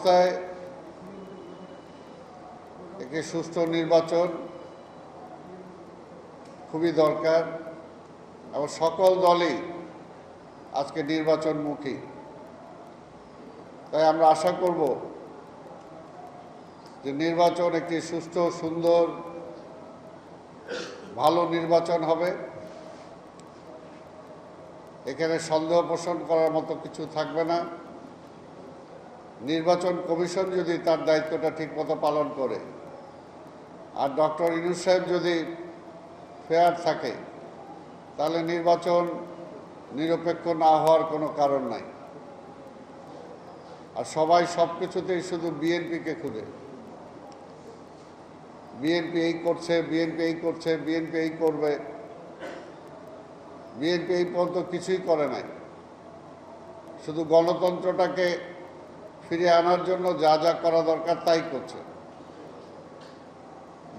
অবস্থায় একটি সুষ্ঠু নির্বাচন খুবই দরকার এবং সকল দলই আজকে নির্বাচনমুখী। তাই আমরা আশা করব যে নির্বাচন একটি সুষ্ঠু, সুন্দর, ভালো নির্বাচন হবে। এখানে সন্দেহ পোষণ করার মতো কিছু থাকবে না। নির্বাচন কমিশন যদি তার দায়িত্বটা ঠিকমতো পালন করে আর ডক্টর ইউনূস সাহেব যদি ফেয়ার থাকে, তাহলে নির্বাচন নিরপেক্ষ না হওয়ার কোনো কারণ নাই। আর সবাই সব কিছুতেই শুধু বিএনপিকে খুঁজে, বিএনপি এই করছে, বিএনপি এই করছে, বিএনপি এই করবে। বিএনপি এই পর্যন্ত কিছুই করে নাই, শুধু গণতন্ত্রটাকে ফিরিয়ে আনার জন্য যা যা করা দরকার তাই করছে।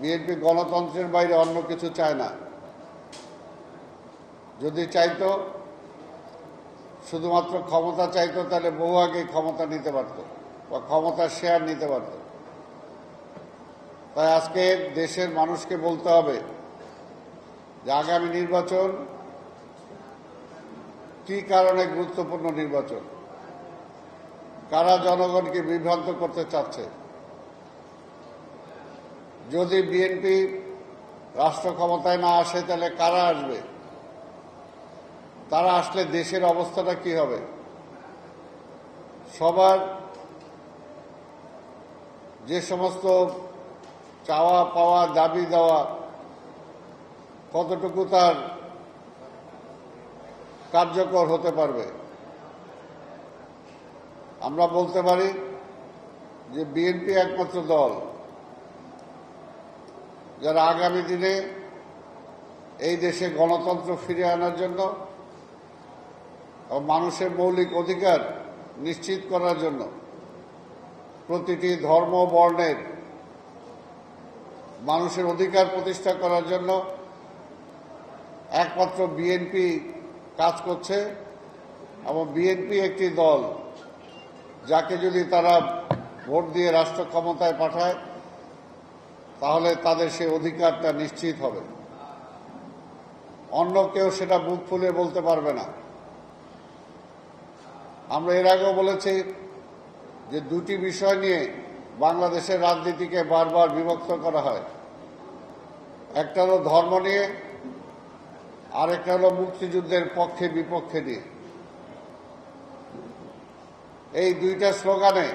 বিএনপি গণতন্ত্রের বাইরে অন্য কিছু চায় না। যদি চাইতো, শুধুমাত্র ক্ষমতা চাইতো, তাহলে বহু আগে ক্ষমতা নিতে পারত বা ক্ষমতার শেয়ার নিতে পারত। তাই আজকে দেশের মানুষকে বলতে হবে যে আগামী নির্বাচন কি কারণে গুরুত্বপূর্ণ নির্বাচন, কারা জনগণকে বিভ্রান্ত করতে চাচ্ছে। যদি বিএনপি রাষ্ট্র ক্ষমতায় না আসে, তাহলে কারা আসবে? তারা আসলে দেশের অবস্থাটা কি হবে? সবার যে সমস্ত চাওয়া পাওয়া, দাবি দেওয়া, কতটুকু তার কার্যকর হতে পারবে? আমরা বলতে পারি যে বিএনপি একমাত্র দল যারা আগামী দিনে এই দেশে গণতন্ত্র ফিরিয়ে আনার জন্য এবং মানুষের মৌলিক অধিকার নিশ্চিত করার জন্য, প্রতিটি ধর্ম বর্ণের মানুষের অধিকার প্রতিষ্ঠা করার জন্য একমাত্র বিএনপি কাজ করছে। এবং বিএনপি একটি দল যাকে যদি তারা ভোট দিয়ে রাষ্ট্র ক্ষমতায় পাঠায়, তাহলে তাদের সেই অধিকারটা নিশ্চিত হবে। অন্য কেউ সেটা বুক ফুলে বলতে পারবে না। আমরা এর আগেও বলেছি যে দুটি বিষয় নিয়ে বাংলাদেশের রাজনীতিকে বারবার বিভক্ত করা হয়। একটা হলো ধর্ম নিয়ে, আর একটা হলো মুক্তিযুদ্ধের পক্ষে বিপক্ষে নিয়ে। এই দুইটা স্লোগানে